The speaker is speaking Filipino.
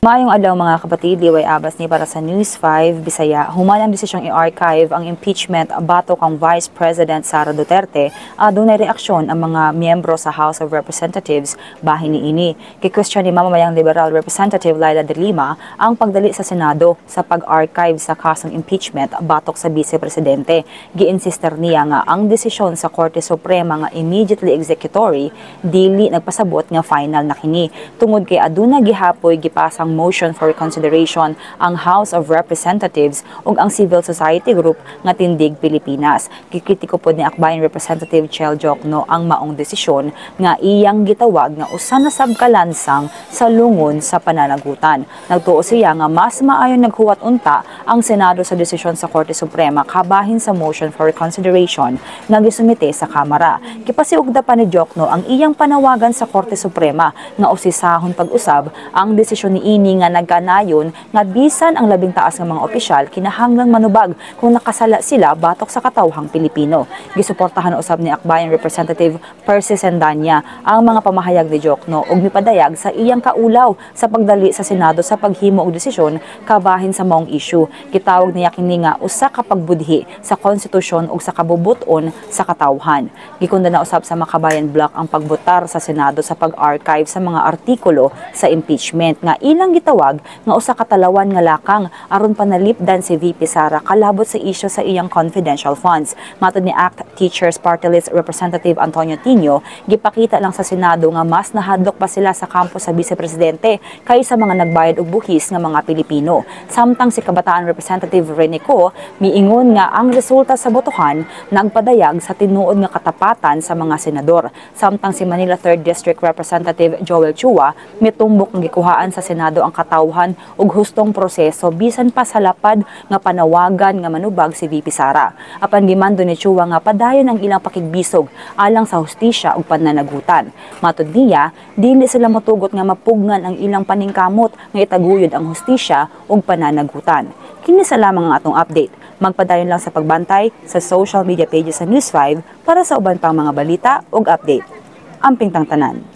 Maayong adlaw mga kapatid, liway abas ni para sa News 5 Bisaya. Human ang desisyong i-archive ang impeachment batok ang Vice President Sara Duterte. Dunay reaksyon ang mga miyembro sa House of Representatives bahin niini. Kikwestiyon ni mamamayang Liberal Representative Laila de Lima ang pagdali sa Senado sa pag-archive sa kasong impeachment batok sa Vice Presidente. Giinsister niya nga ang desisyon sa Korte Suprema nga immediately executory dili nagpasabot nga final na kini. Tungod kay aduna gihapoy gipasang motion for reconsideration ang House of Representatives ug ang civil society group nga Tindig Pilipinas. Kikritiko pod ni Akbayan Representative Chel Jokno ang maong desisyon nga iyang gitawag nga usa na sabkalansang sa lungon sa pananagutan. Nagtuo siya nga mas maayon naghuwat unta ang Senado sa desisyon sa Korte Suprema kabahin sa motion for reconsideration nga gisumite sa Kamara. Kipasiugda pa ni Jokno ang iyang panawagan sa Korte Suprema nga usisahon pag-usab ang desisyon ni nga nagkanayon nga bisan ang labing taas nga mga opisyal kinahanglang manubag kung nakasala sila batok sa katawhang Pilipino. Gisuportahan usab ni Akbayan Representative Percy Sendanya ang mga pamahayag ni Jokno ug mipadayag sa iyang kaulaw sa pagdali sa Senado sa paghimo og desisyon kabahin sa maong issue. Gitawag niya kini nga usa ka pagbudhi sa konstitusyon ug sa kabubuton sa katawhan. Gikundana usab sa Makabayan Block ang pagbotar sa Senado sa pag-archive sa mga artikulo sa impeachment nga ilang gitawag nga usa ka talawan nga lakang aron panalipdan si VP Sara kalabot sa isyu sa iyang confidential funds. Matod ni ACT Teachers Party List Representative Antonio Tino, gipakita lang sa Senado nga mas nahadlok pa sila sa kampo sa Vice Presidente kaysa mga nagbayad og buhis nga mga Pilipino. Samtang si Kabataan Representative Rene Co miingon nga ang resulta sa botohan nagpadayag sa tinuod nga katapatan sa mga senador. Samtang si Manila 3rd District Representative Joel Chua mitumbok nga gikuhaan sa Senado ang katawhan ug hustong proseso bisan pa sa lapad nga panawagan nga manubag si VP Sara. Apan gimando ni Chua nga padayon ang ilang pakigbisog alang sa hustisya ug pananagutan. Matud niya, dili sila motugot nga mapugnan ang ilang paningkamot nga itaguyod ang hustisya ug pananagutan. Kini sa lamang ang atong update. Magpadayon lang sa pagbantay sa social media pages sa News 5 para sa uban pang mga balita ug update. Amping tang tanan.